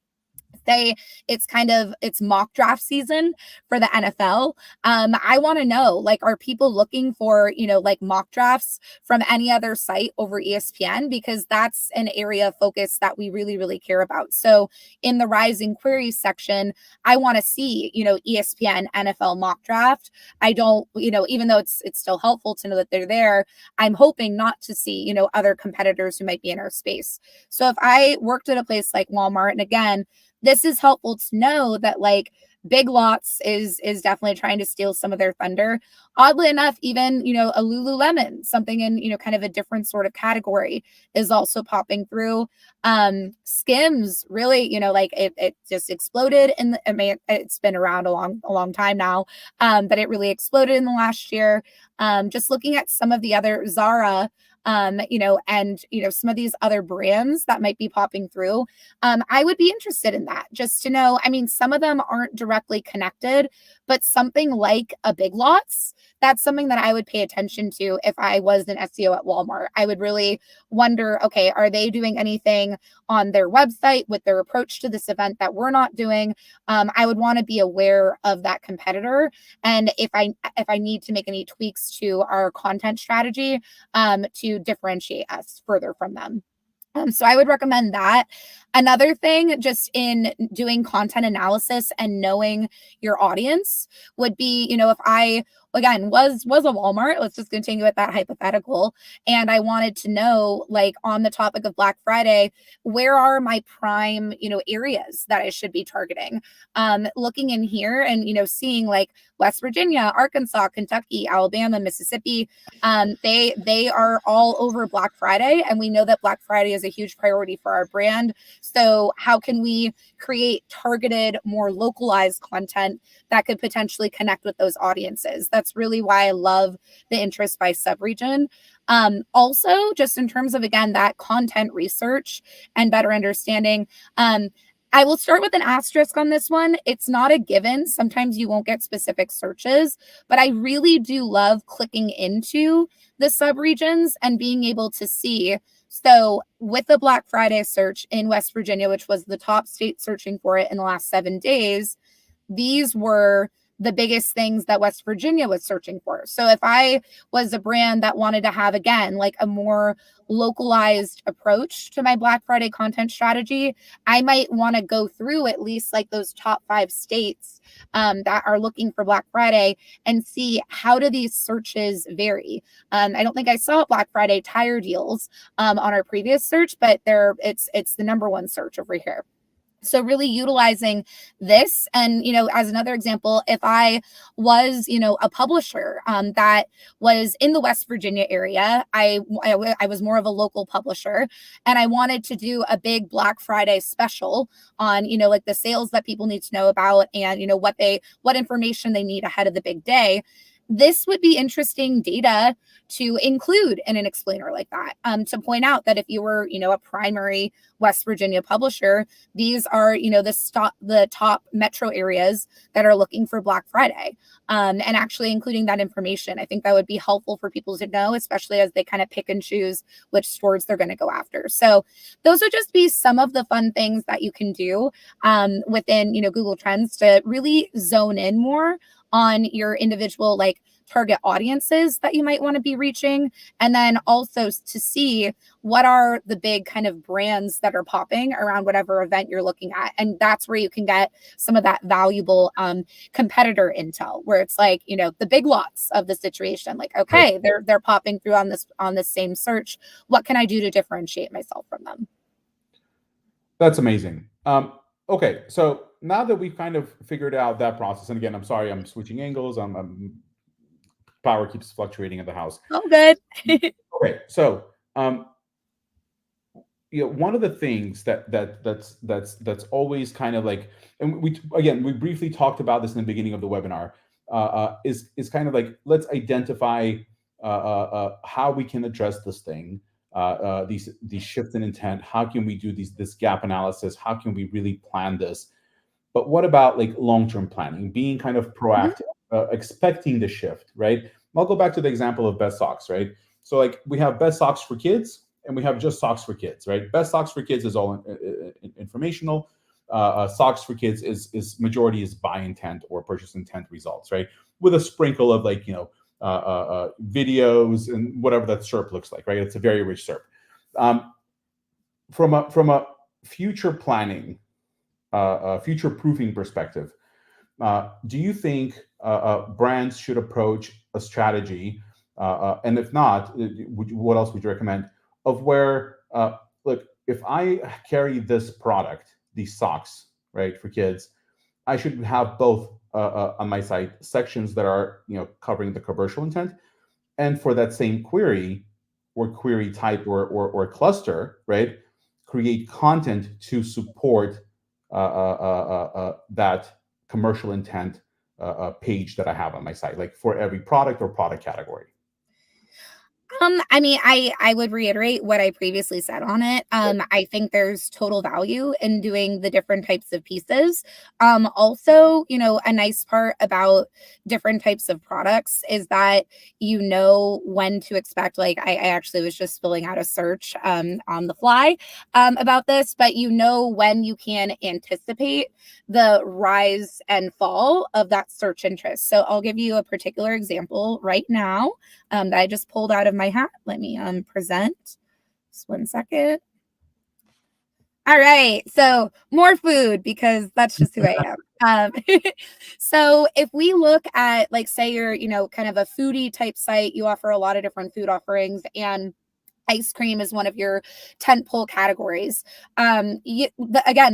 it's mock draft season for the NFL. I want to know, like, are people looking for, like mock drafts from any other site over ESPN? Because that's an area of focus that we really, really care about. So in the rising queries section, I want to see, ESPN NFL mock draft. I don't, even though it's still helpful to know that they're there, I'm hoping not to see, other competitors who might be in our space. So if I worked at a place like Walmart, and again, this is helpful to know that like Big Lots is definitely trying to steal some of their thunder. Oddly enough, even, a Lululemon, something in, kind of a different sort of category, is also popping through. Skims really, like it just exploded it's been around a long time now. But it really exploded in the last year. Just looking at some of the other Zara, and some of these other brands that might be popping through, I would be interested in that, just to know. I mean, some of them aren't directly connected, but something like a Big Lots, that's something that I would pay attention to if I was an SEO at Walmart. I would really wonder, okay, are they doing anything on their website with their approach to this event that we're not doing? I would want to be aware of that competitor, and if I need to make any tweaks to our content strategy to differentiate us further from them. So I would recommend that. Another thing, just in doing content analysis and knowing your audience, would be, if I, again, was a Walmart, let's just continue with that hypothetical, and I wanted to know, like, on the topic of Black Friday, where are my prime, areas that I should be targeting? Looking in here and, seeing like West Virginia, Arkansas, Kentucky, Alabama, Mississippi, they are all over Black Friday, and we know that Black Friday is a huge priority for our brand. So how can we create targeted, more localized content that could potentially connect with those audiences? That's really why I love the interest by subregion. Also, just in terms of, again, that content research and better understanding, I will start with an asterisk on this one. It's not a given. Sometimes you won't get specific searches, but I really do love clicking into the subregions and being able to see. So with the Black Friday search in West Virginia, which was the top state searching for it in the last 7 days, these were the biggest things that West Virginia was searching for. So if I was a brand that wanted to have, again, like a more localized approach to my Black Friday content strategy, I might want to go through at least like those top 5 states that are looking for Black Friday and see how do these searches vary. I don't think I saw Black Friday tire deals on our previous search, but it's the number 1 search over here. So really utilizing this. And, as another example, if I was, a publisher that was in the West Virginia area, I was more of a local publisher, and I wanted to do a big Black Friday special on, like the sales that people need to know about and, what information they need ahead of the big day. this would be interesting data to include in an explainer like that, to point out that if you were, a primary West Virginia publisher, these are, the top metro areas that are looking for Black Friday, and actually including that information. I think that would be helpful for people to know, especially as they kind of pick and choose which stores they're going to go after. So those would just be some of the fun things that you can do within, Google Trends to really zone in more on your individual target audiences that you might want to be reaching. And then also to see what are the big kind of brands that are popping around whatever event you're looking at. And that's where you can get some of that valuable competitor intel, where it's the big lots of the situation. Okay, they're popping through on this same search. What can I do to differentiate myself from them? That's amazing. Okay, so now that we've kind of figured out that process, and again, I'm sorry, I'm switching angles. Power keeps fluctuating in the house. Oh, good. Okay, so one of the things that's always kind of and we briefly talked about this in the beginning of the webinar, is kind of let's identify how we can address this thing. These shifts in intent. How can we do this gap analysis? How can we really plan this? But what about long-term planning, being kind of proactive, expecting the shift, right? I'll go back to the example of best socks, right? So we have best socks for kids and we have just socks for kids, right? Best socks for kids is all informational. Socks for kids is majority is buy intent or purchase intent results, right? With a sprinkle of videos and whatever that SERP looks like, right? It's a very rich SERP. From a future planning, future proofing perspective, do you think brands should approach a strategy, and if not, what else would you recommend, of where, look, if I carry this product, these socks, right, for kids, I should have both on my site sections that are covering the commercial intent, and for that same query or query type or cluster, right, create content to support that commercial intent page that I have on my site, for every product or product category. I would reiterate what I previously said on it. I think there's total value in doing the different types of pieces. Also, a nice part about different types of products is that when to expect. I actually was just filling out a search on the fly about this, but when you can anticipate the rise and fall of that search interest. So I'll give you a particular example right now that I just pulled out of my hat. Let me present. Just 1 second. All right. So more food, because that's just who I am. So if we look at say you're, kind of a foodie type site, you offer a lot of different food offerings, and ice cream is one of your tentpole categories. Again,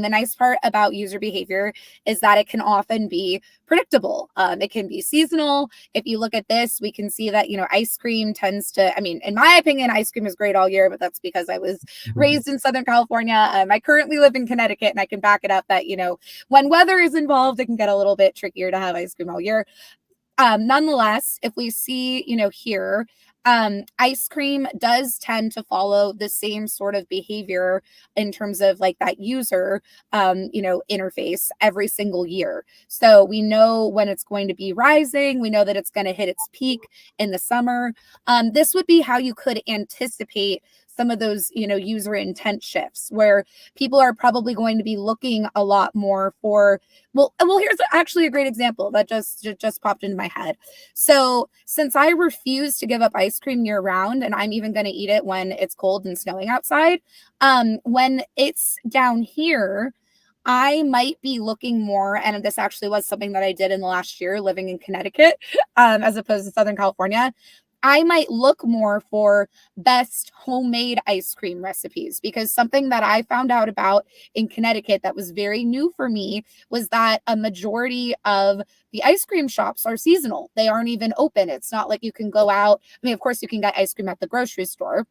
the nice part about user behavior is that it can often be predictable. It can be seasonal. If you look at this, we can see that, ice cream tends to, in my opinion, ice cream is great all year, but that's because I was raised in Southern California. I currently live in Connecticut, and I can back it up that, when weather is involved, it can get a little bit trickier to have ice cream all year. Nonetheless, if we see, here, ice cream does tend to follow the same sort of behavior in terms of that user, interface every single year. So we know when it's going to be rising. We know that it's going to hit its peak in the summer. This would be how you could anticipate some of those, user intent shifts, where people are probably going to be looking a lot more for, well, here's actually a great example that just popped into my head. So since I refuse to give up ice cream year round, and I'm even going to eat it when it's cold and snowing outside, when it's down here, I might be looking more, and this actually was something that I did in the last year living in Connecticut, as opposed to Southern California. I might look more for best homemade ice cream recipes, because something that I found out about in Connecticut that was very new for me was that a majority of the ice cream shops are seasonal. They aren't even open. It's not like you can go out. Of course you can get ice cream at the grocery store,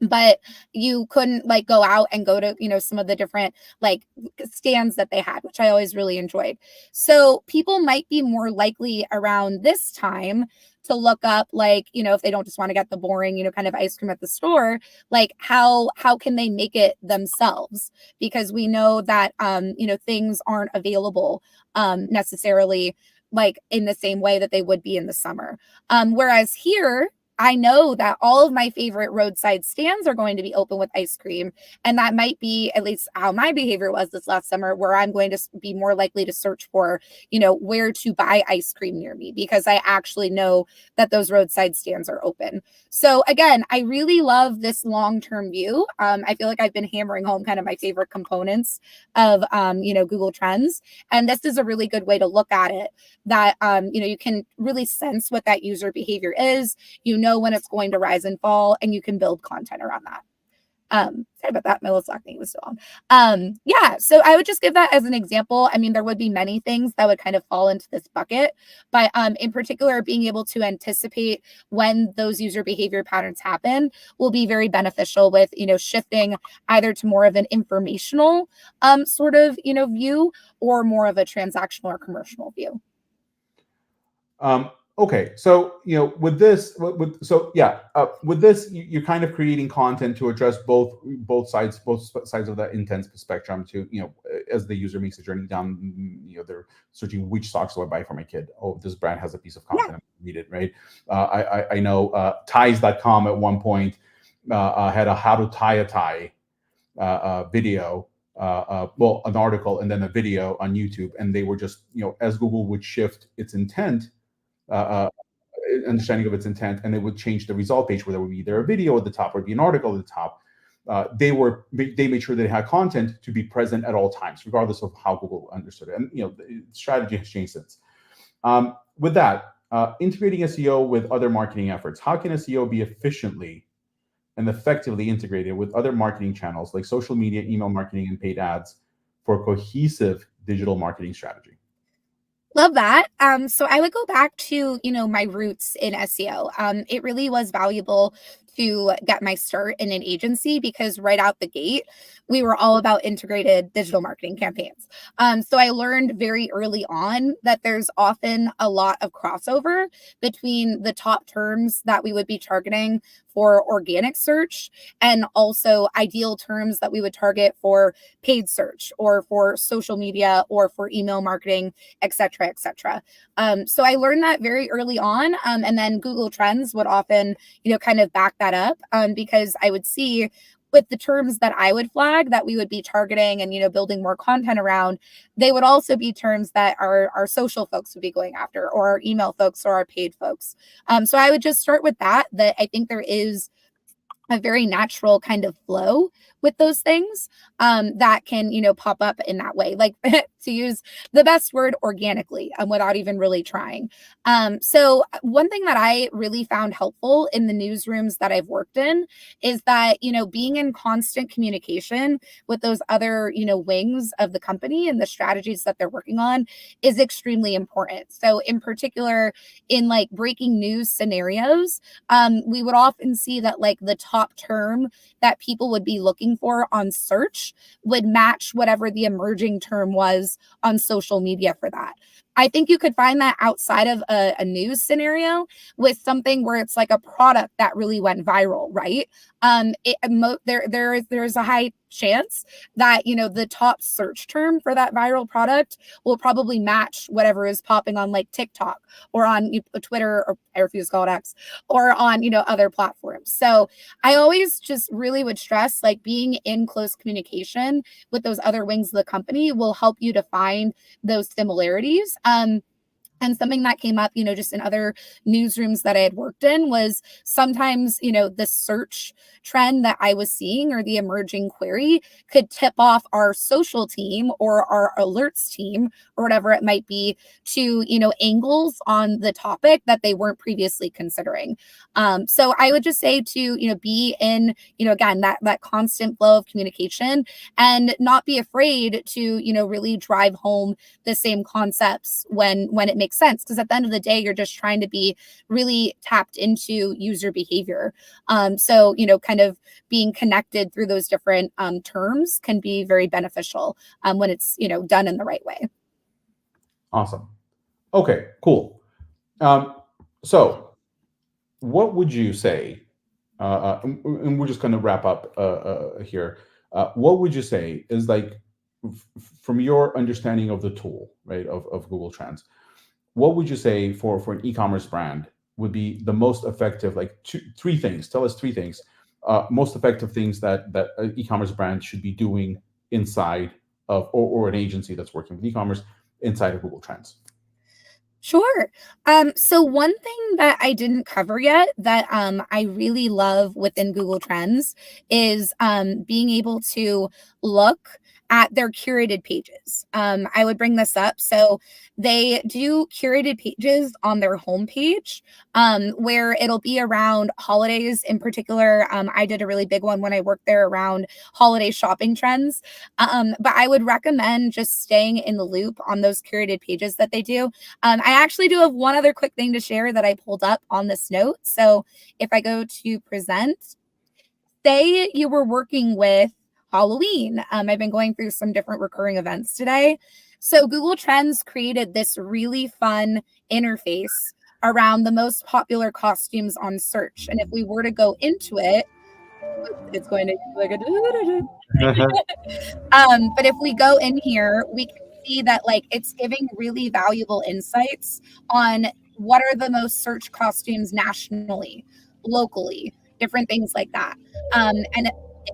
but you couldn't like go out and go to, some of the different like stands that they had, which I always really enjoyed. So people might be more likely around this time to look up, like, if they don't just want to get the boring, kind of ice cream at the store, like how can they make it themselves? Because we know that, things aren't available necessarily like in the same way that they would be in the summer. Whereas here, I know that all of my favorite roadside stands are going to be open with ice cream. And that might be at least how my behavior was this last summer, where I'm going to be more likely to search for, where to buy ice cream near me, because I actually know that those roadside stands are open. So again, I really love this long-term view. I feel like I've been hammering home kind of my favorite components of, Google Trends. And this is a really good way to look at it, that, you can really sense what that user behavior is. When it's going to rise and fall, and you can build content around that. Sorry about that. My little sock thing was still on. Yeah, so I would just give that as an example. I mean, there would be many things that would kind of fall into this bucket, but in particular, being able to anticipate when those user behavior patterns happen will be very beneficial with, shifting either to more of an informational sort of, view, or more of a transactional or commercial view. Okay, so with this, with this, you're kind of creating content to address both sides of that intense spectrum. To as the user makes the journey down, they're searching which socks do I buy for my kid. Oh, this brand has a piece of content. Yeah. Read it, right? I know ties.com at one point had a how to tie a tie video. An article and then a video on YouTube, and they were just as Google would shift its intent. Understanding of its intent, and it would change the result page where there would be either a video at the top or be an article at the top. They made sure they had content to be present at all times, regardless of how Google understood it. And the strategy has changed since. With that, integrating SEO with other marketing efforts, how can SEO be efficiently and effectively integrated with other marketing channels like social media, email marketing, and paid ads for a cohesive digital marketing strategy? Love that. So I would go back to, my roots in SEO. It really was valuable to get my start in an agency, because right out the gate, we were all about integrated digital marketing campaigns. So I learned very early on that there's often a lot of crossover between the top terms that we would be targeting for organic search, and also ideal terms that we would target for paid search or for social media or for email marketing, et cetera, et cetera. So I learned that very early on. And then Google Trends would often, kind of back that up, because I would see with the terms that I would flag that we would be targeting and, building more content around, they would also be terms that our social folks would be going after, or our email folks, or our paid folks. So I would just start with that I think there is a very natural kind of flow with those things that can, pop up in that way, like to use the best word, organically, without even really trying. So one thing that I really found helpful in the newsrooms that I've worked in is that, being in constant communication with those other, wings of the company and the strategies that they're working on is extremely important. So in particular, in like breaking news scenarios, we would often see that like the top term that people would be looking for on search would match whatever the emerging term was on social media for that. I think you could find that outside of a news scenario with something where it's like a product that really went viral, right? There's a high chance that, the top search term for that viral product will probably match whatever is popping on like TikTok or on Twitter, or I refuse to call it X, or on, other platforms. So I always just really would stress like being in close communication with those other wings of the company will help you to find those similarities. And something that came up, just in other newsrooms that I had worked in was sometimes, the search trend that I was seeing or the emerging query could tip off our social team or our alerts team or whatever it might be to, angles on the topic that they weren't previously considering. So I would just say to, be in, again, that constant flow of communication, and not be afraid to, really drive home the same concepts when it makes makes sense, because at the end of the day, you're just trying to be really tapped into user behavior. So, kind of being connected through those different terms can be very beneficial when it's, done in the right way. Awesome. Okay, cool. So what would you say, and we're just going to wrap up here. What would you say is like, from your understanding of the tool, right, of Google Trends, what would you say for an e-commerce brand would be the most effective, like three things? Tell us three things, most effective things that an e-commerce brand should be doing inside of, or an agency that's working with e-commerce inside of Google Trends. Sure. So one thing that I didn't cover yet that I really love within Google Trends is being able to look at their curated pages. I would bring this up. So they do curated pages on their homepage where it'll be around holidays in particular. I did a really big one when I worked there around holiday shopping trends. But I would recommend just staying in the loop on those curated pages that they do. I actually do have one other quick thing to share that I pulled up on this note. So if I go to present, say you were working with Halloween. I've been going through some different recurring events today. So Google Trends created this really fun interface around the most popular costumes on search. And if we were to go into it, it's going to be like but if we go in here, we can see that like it's giving really valuable insights on what are the most searched costumes nationally, locally, different things like that. And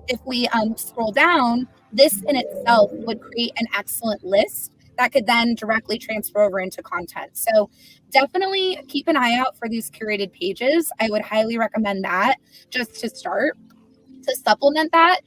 if we scroll down, this in itself would create an excellent list that could then directly transfer over into content. So definitely keep an eye out for these curated pages. I would highly recommend that just to start. To supplement that,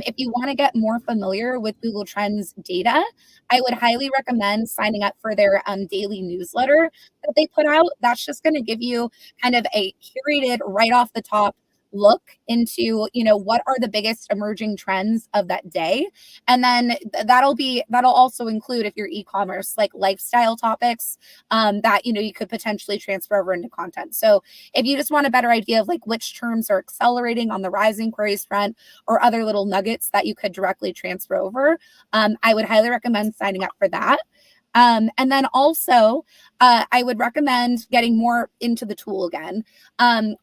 if you want to get more familiar with Google Trends data, I would highly recommend signing up for their daily newsletter that they put out. That's just going to give you kind of a curated right off the top look into what are the biggest emerging trends of that day, and then that'll also include, if you're e-commerce, like lifestyle topics that you could potentially transfer over into content. So if you just want a better idea of like which terms are accelerating on the rising queries front, or other little nuggets that you could directly transfer over, I would highly recommend signing up for that. And then also, I would recommend getting more into the tool again.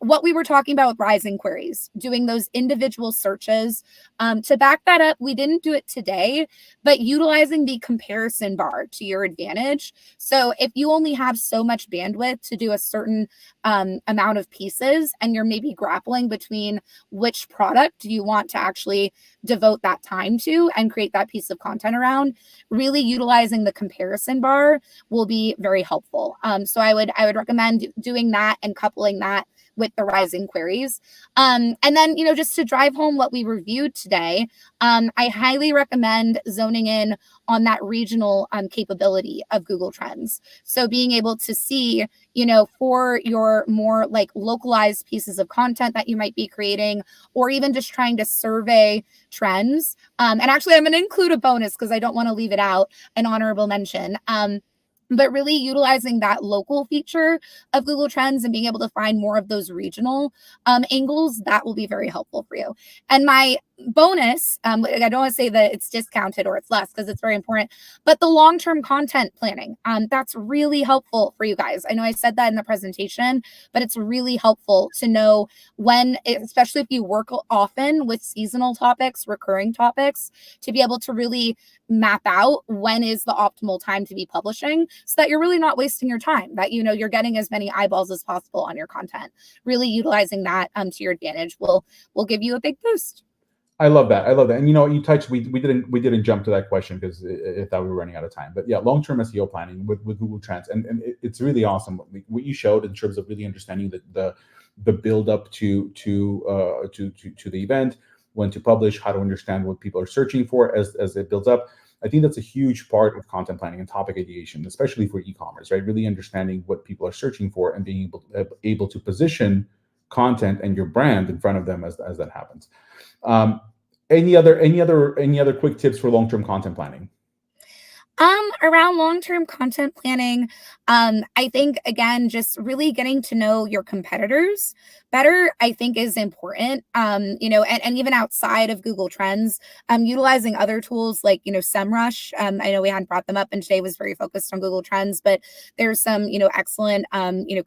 What we were talking about with rising queries, doing those individual searches. To back that up, we didn't do it today, but utilizing the comparison bar to your advantage. So if you only have so much bandwidth to do a certain amount of pieces, and you're maybe grappling between which product you want to actually devote that time to and create that piece of content around, really utilizing the comparison bar will be very helpful. So I would recommend doing that and coupling that with the rising queries. And then, just to drive home what we reviewed today, I highly recommend zoning in on that regional capability of Google Trends. So being able to see, for your more like localized pieces of content that you might be creating, or even just trying to survey trends. And actually, I'm going to include a bonus because I don't want to leave it out, an honorable mention. But really utilizing that local feature of Google Trends and being able to find more of those regional angles, that will be very helpful for you. And my bonus, I don't want to say that it's discounted or it's less because it's very important, but the long-term content planning, that's really helpful for you guys. I know I said that in the presentation, but it's really helpful to know when, especially if you work often with seasonal topics, recurring topics, to be able to really map out when is the optimal time to be publishing, so that you're really not wasting your time, that you're getting as many eyeballs as possible on your content. Really utilizing that to your advantage will give you a big boost. I love that. And you touched, we didn't jump to that question because I thought we were running out of time. But yeah, long-term SEO planning with Google Trends, and it's really awesome what you showed in terms of really understanding the build up to the event, when to publish, how to understand what people are searching for as it builds up. I think that's a huge part of content planning and topic ideation, especially for e-commerce, right? Really understanding what people are searching for and being able to position content and your brand in front of them as that happens. Any other quick tips for long-term content planning? Around long-term content planning, I think again, just really getting to know your competitors better, I think is important. And even outside of Google Trends, utilizing other tools like, SEMrush. I know we hadn't brought them up and today was very focused on Google Trends, but there's some, excellent,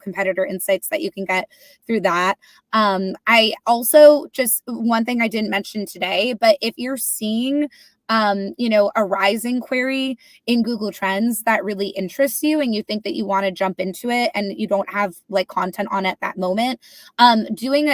competitor insights that you can get through that. I also just one thing I didn't mention today, but if you're seeing a rising query in Google Trends that really interests you and you think that you want to jump into it and you don't have like content on at that moment, doing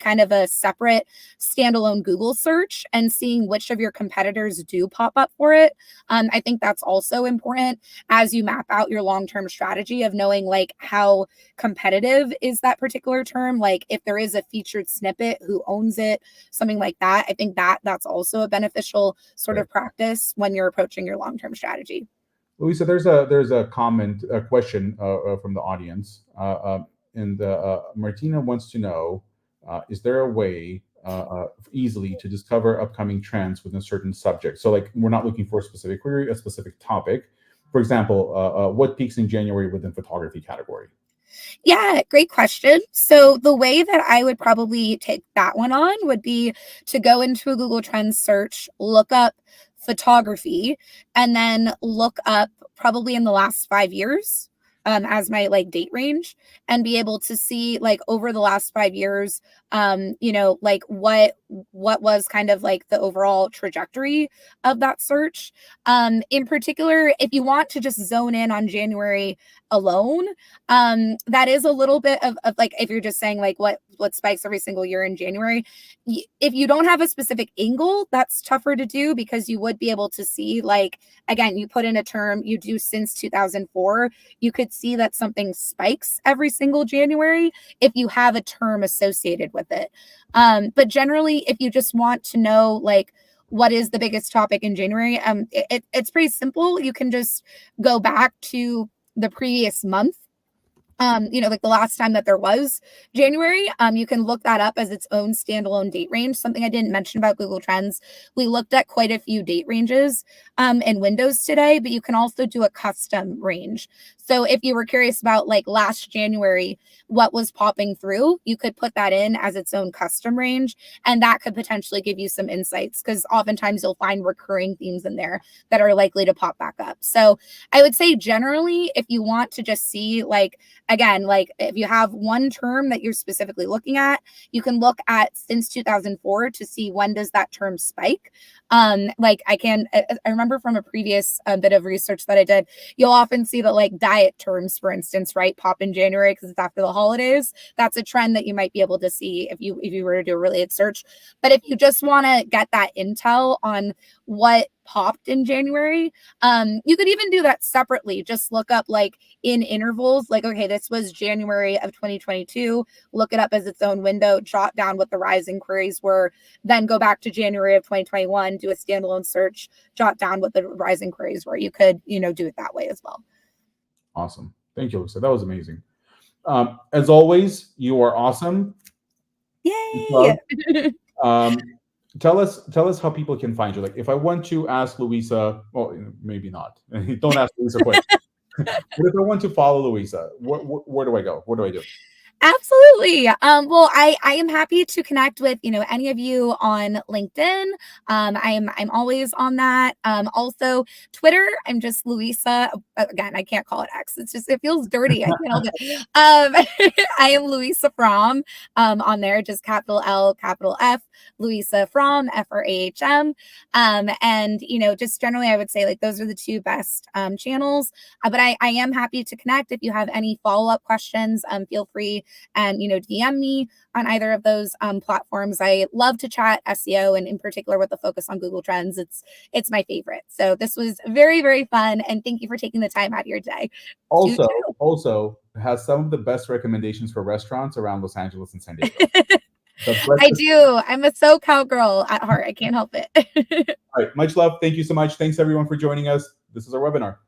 kind of a separate standalone Google search and seeing which of your competitors do pop up for it. I think that's also important as you map out your long-term strategy of knowing like how competitive is that particular term. Like if there is a featured snippet, who owns it, something like that. I think that's also a beneficial sort of practice when you're approaching your long-term strategy. Louisa, there's a question from the audience, and Martina wants to know: is there a way easily to discover upcoming trends within certain subjects? So, like, we're not looking for a specific query, a specific topic. For example, what peaks in January within photography category? Yeah, great question. So the way that I would probably take that one on would be to go into a Google Trends search, look up photography, and then look up probably in the last 5 years as my like date range, and be able to see like over the last 5 years, like what was kind of like the overall trajectory of that search. In particular, if you want to just zone in on January alone, that is a little bit of like, if you're just saying like what spikes every single year in January, if you don't have a specific angle, that's tougher to do, because you would be able to see, like, again, you put in a term, you do since 2004, you could see that something spikes every single January if you have a term associated with it. But generally, if you just want to know like what is the biggest topic in January, it's pretty simple. You can just go back to the previous month, like the last time that there was January. You can look that up as its own standalone date range. Something I didn't mention about Google Trends, we looked at quite a few date ranges in Windows today, but you can also do a custom range. So if you were curious about like last January, what was popping through, you could put that in as its own custom range, and that could potentially give you some insights, because oftentimes you'll find recurring themes in there that are likely to pop back up. So I would say generally, if you want to just see like, again, like if you have one term that you're specifically looking at, you can look at since 2004 to see when does that term spike. Like I remember from a previous bit of research that I did, you'll often see that like diet terms, for instance, right, pop in January because it's after the holidays. That's a trend that you might be able to see if you were to do a related search. But if you just want to get that intel on what popped in January, you could even do that separately. Just look up like in intervals, like, okay, this was January of 2022, look it up as its own window, jot down what the rising queries were, then go back to January of 2021, do a standalone search, jot down what the rising queries were. You could, do it that way as well. Awesome. Thank you, Lisa. That was amazing. As always, you are awesome. Yay! Tell us how people can find you. Like, if I want to ask Louisa, well, maybe not. Don't ask Louisa questions. But if I want to follow Louisa, where do I go? What do I do? Absolutely. Well, I am happy to connect with, any of you on LinkedIn. I'm always on that. Also Twitter, I'm just Louisa. Again, I can't call it X. It feels dirty. I can't help it. I am Louisa Fromm on there, just capital L, capital F, Louisa Fromm, Frahm. And, just generally, I would say like those are the two best channels. But I am happy to connect. If you have any follow-up questions, feel free and DM me on either of those platforms. I love to chat SEO, and in particular with the focus on Google Trends. It's my favorite. So this was very, very fun, and thank you for taking the time out of your day. Also has some of the best recommendations for restaurants around Los Angeles and San Diego. I do. I'm a SoCal girl at heart. I can't help it. All right. Much love. Thank you so much. Thanks everyone for joining us. This is our webinar.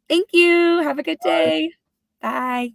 Thank you. Have a good day. Bye.